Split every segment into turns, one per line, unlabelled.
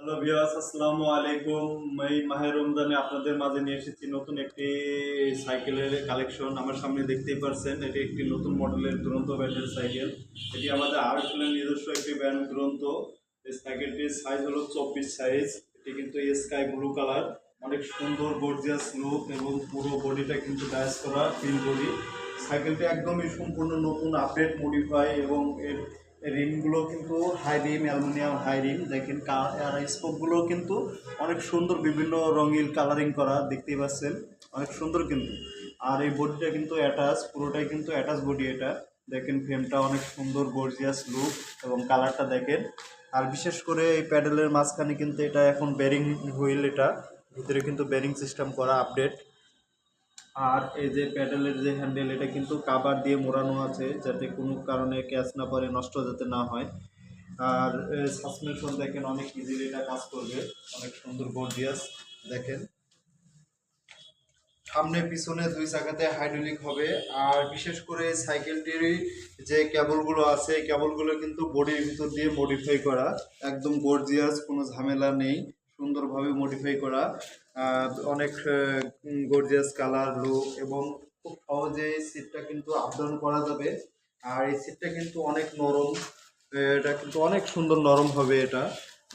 Hello viewers, আসসালামু আলাইকুম। এই মাহে রমজানে আপনাদের মাঝে নিয়ে এসেছি নতুন একটি সাইকেলের কালেকশন। আমার সামনে দেখতেই পারছেন, এটি একটি নতুন মডেলের দুরন্ত ব্র্যান্ডের সাইকেল। এটি আমাদের আরএফএল এর নিজস্ব একটি ব্র্যান্ড দুরন্ত। এই সাইকেলটির সাইজ হলো 24 সাইজ। এটি কিন্তু স্কাই ব্লু কালার, অনেক সুন্দর গর্জিয়াস লুক এবং পুরো বডিটা কিন্তু ডায়াস করা ফিল বডি। সাইকেলটি একদমই সম্পূর্ণ নতুন আপডেট মডিফাই এবং এর রিমগুলো কিন্তু high rim, aluminium high rim. দেখেন আর স্পোকগুলো কিন্তু অনেক সুন্দর, বিভিন্ন রঙিন কালারিং করা, দেখতেই পাচ্ছেন অনেক সুন্দর কিন্তু। আর এই বডিটা কিন্তু অ্যাটাচ, পুরোটাই কিন্তু অ্যাটাচ বডি। এটা দেখেন, ফ্রেমটা অনেক সুন্দর গর্জিয়াস লুক এবং কালারটা দেখেন। আর বিশেষ করে এই প্যাডেলের মাঝখানে কিন্তু এটা এখন বেরিং হুইল, এটা ভিতরে কিন্তু বেরিং সিস্টেম করা আপডেট। আর এই যে প্যাডেলের যে হ্যান্ডেল, এটা কিন্তু কাভার দিয়ে মোড়ানো আছে যাতে কোনো কারণে ক্যাচ না পড়ে, নষ্ট যাতে না হয়। আর সাসপেনশন দেখেন, অনেক ইজিলি এটা কাজ করবে, অনেক সুন্দর গর্জিয়াস। দেখেন সামনে পিছনে দুই চাকাতে হাইড্রোলিক হবে। আর বিশেষ করে সাইকেলটির যে কেবলগুলো আছে, এই কেবলগুলো কিন্তু বডির ভিতর দিয়ে মডিফাই করা, একদম গর্জিয়াস, কোনো ঝামেলা নেই, সুন্দরভাবে মডিফাই করা। অনেক গর্জিয়াস কালার লুক এবং খুব সহজে এই সিটটা কিন্তু আপ ডাউন করা যাবে। আর এই সিটটা কিন্তু অনেক নরম, এটা কিন্তু অনেক সুন্দর নরম হবে। এটা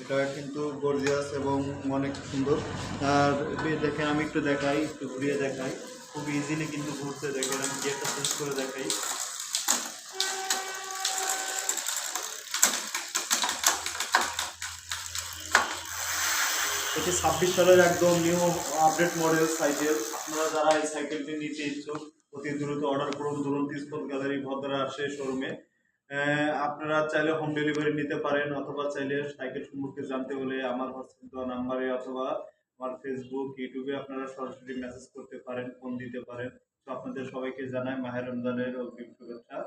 এটা কিন্তু গর্জিয়াস এবং অনেক সুন্দর। আর দেখেন, আমি একটু দেখাই, একটু ঘুরিয়ে দেখাই, খুব ইজিলি কিন্তু ঘুরতে। দেখেন, আমি গিয়ারটা চেঞ্জ করে দেখাই। এটি 26 সালের একদম নিউ আপডেট মডেল সাইকেল। আপনারা যারা এই সাইকেলটি নিতে ইচ্ছুক, অতি দ্রুত অর্ডার করুন দুরন্ত স্পোর্ট গ্যালারি ভদ্রা আসে শোরুমে। আপনারা চাইলে হোম ডেলিভারি নিতে পারেন, অথবা চাইলে সাইকেল সম্পর্কে জানতে হলে আমার হোয়াটসঅ্যাপ দেওয়া নাম্বারে অথবা আমার ফেসবুক, ইউটিউবে আপনারা সরাসরি মেসেজ করতে পারেন, ফোন দিতে পারেন। তো আপনাদের সবাইকে জানাই মাহে রমজানের অগ্রিম শুভেচ্ছা।